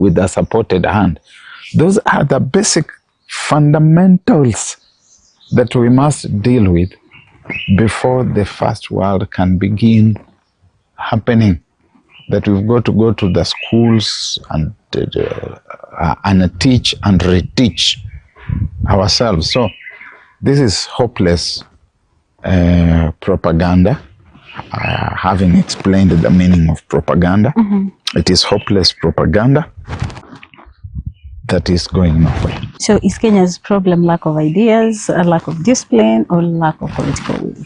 with a supported hand. Those are the basic fundamentals that we must deal with before the first world can begin happening. That we've got to go to the schools and teach and reteach ourselves. So this is hopeless propaganda. Having explained the meaning of propaganda, it is hopeless propaganda that is going nowhere. So is Kenya's problem lack of ideas, a lack of discipline, or lack of political will?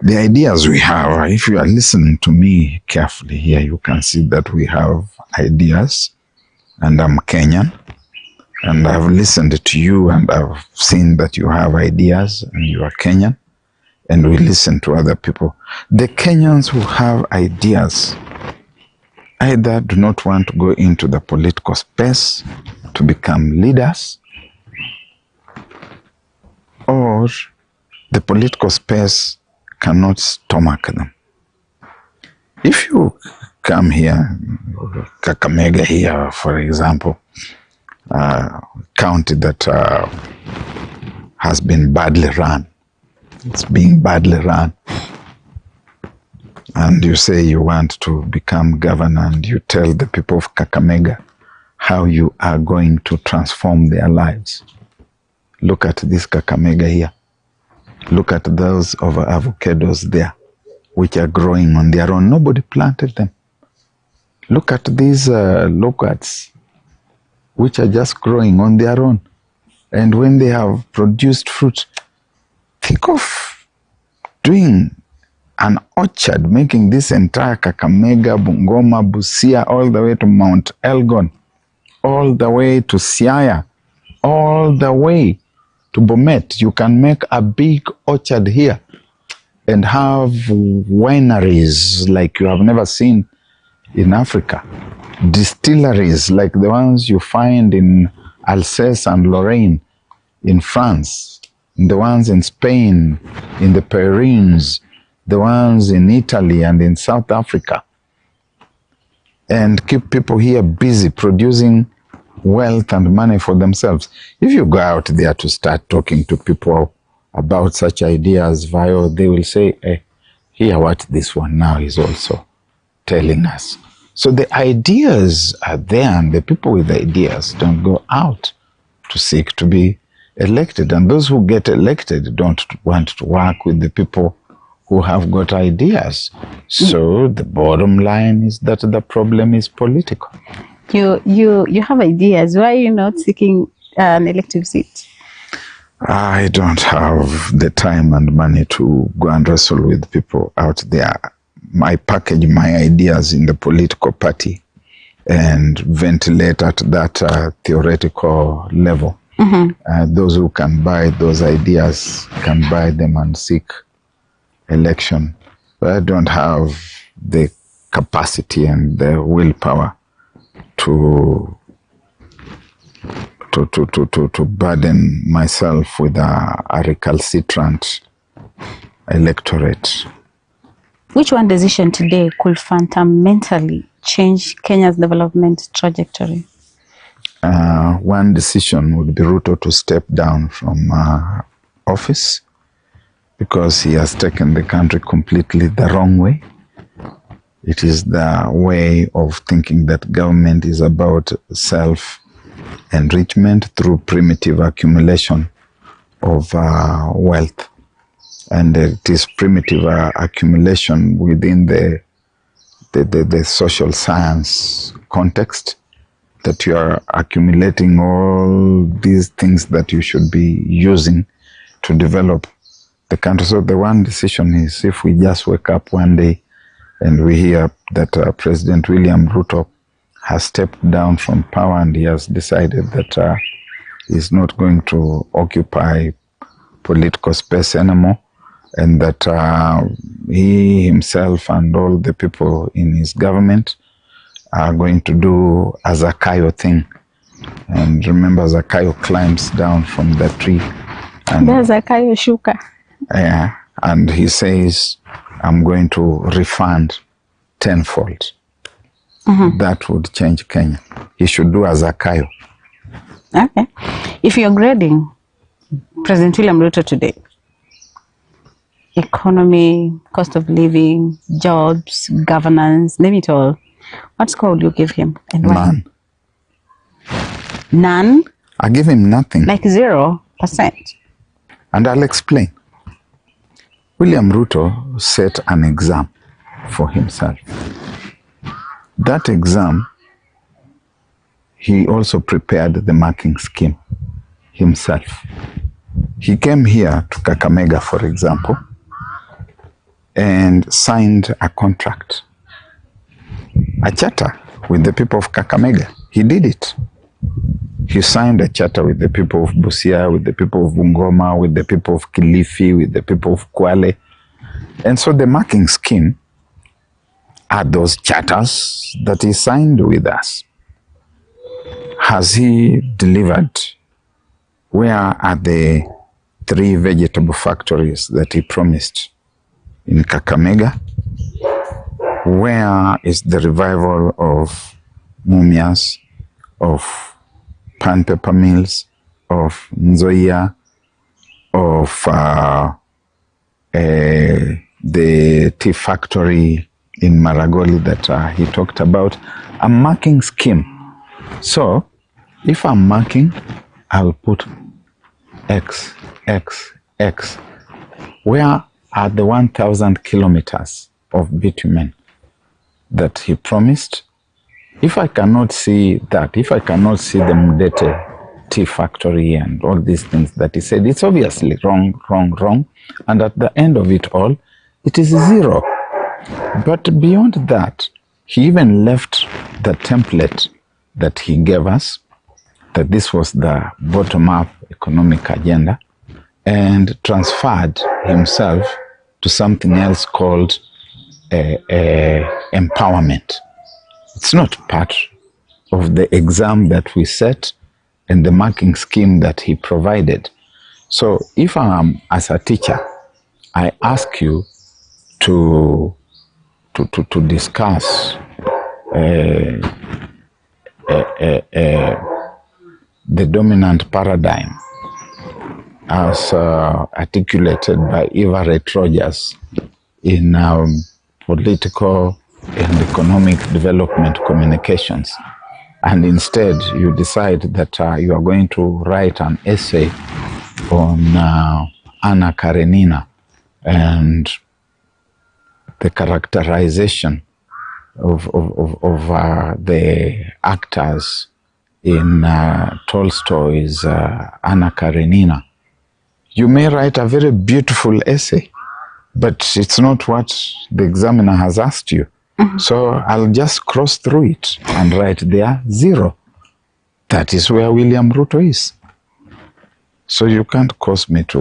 The ideas we have, if you are listening to me carefully here, you can see that we have ideas, and I'm Kenyan, and I've listened to you, and I've seen that you have ideas, and you are Kenyan, and we listen to other people. The Kenyans who have ideas either do not want to go into the political space to become leaders, or the political space cannot stomach them. If you come here, Kakamega here, for example, county that has been badly run, it's being badly run, and you say you want to become governor, and you tell the people of Kakamega how you are going to transform their lives. Look at this Kakamega here. Look at those avocados there, which are growing on their own. Nobody planted them. Look at these locusts, which are just growing on their own. And when they have produced fruit, think of doing an orchard, making this entire Kakamega, Bungoma, Busia, all the way to Mount Elgon, all the way to Siaya, all the way to Bomet. You can make a big orchard here and have wineries like you have never seen in Africa, distilleries like the ones you find in Alsace and Lorraine in France, the ones in Spain, in the Pyrenees, the ones in Italy and in South Africa, and keep people here busy producing wealth and money for themselves. If you go out there to start talking to people about such ideas, they will say, hey, hear what this one now is also telling us. So the ideas are there, and the people with ideas don't go out to seek to be elected. And those who get elected don't want to work with the people who have got ideas. So the bottom line is that the problem is political. You have ideas. Why are you not seeking an elective seat? I don't have the time and money to go and wrestle with people out there. I package my ideas in the political party and ventilate at that theoretical level. Those who can buy those ideas can buy them and seek election. But I don't have the capacity and the willpower to burden myself with a recalcitrant electorate. Which one decision today could fundamentally change Kenya's development trajectory? One decision would be Ruto to step down from office, because he has taken the country completely the wrong way. It is the way of thinking that government is about self-enrichment through primitive accumulation of wealth. And it is primitive accumulation within the social science context, that you are accumulating all these things that you should be using to develop the country. So the one decision is, if we just wake up one day and we hear that President William Ruto has stepped down from power and he has decided that he's not going to occupy political space anymore, and that he himself and all the people in his government are going to do a Zakayo thing. And remember, Zakayo climbs down from the tree. And Zakayo shuka. Yeah, and he says, I'm going to refund tenfold. that would change Kenya. He should do as Zakayo. Okay. If you're grading President William Ruto today, economy, cost of living, jobs, governance, name it all, what score would you give him and why? None. None? I give him nothing. Like 0%? And I'll explain. William Ruto set an exam for himself. That exam, he also prepared the marking scheme himself. He came here to Kakamega, for example, and signed a contract, a charter with the people of Kakamega. He did it. He signed a charter with the people of Busia, with the people of Bungoma, with the people of Kilifi, with the people of Kwale. And so the marking scheme are those charters that he signed with us. Has he delivered? Where are the 3 vegetable factories that he promised in Kakamega? Where is the revival of Mumias, of pan paper mills, of Nzoia, of the tea factory in Maragoli that he talked about? A marking scheme. So, if I'm marking, I will put X, X, X. Where are the 1,000 kilometers of bitumen that he promised? If I cannot see that, if I cannot see the Mudete tea factory and all these things that he said, it's obviously wrong, wrong, wrong. And at the end of it all, it is 0. But beyond that, he even left the template that he gave us, that this was the bottom-up economic agenda, and transferred himself to something else called empowerment. It's not part of the exam that we set and the marking scheme that he provided. So if I'm, as a teacher, I ask you to discuss the dominant paradigm as articulated by Everett Rogers in political and economic development communications, and instead you decide that you are going to write an essay on Anna Karenina and the characterization of the actors in Tolstoy's Anna Karenina. You may write a very beautiful essay, but it's not what the examiner has asked you. So I'll just cross through it and write there 0. That is where William Ruto is. So you can't cause me to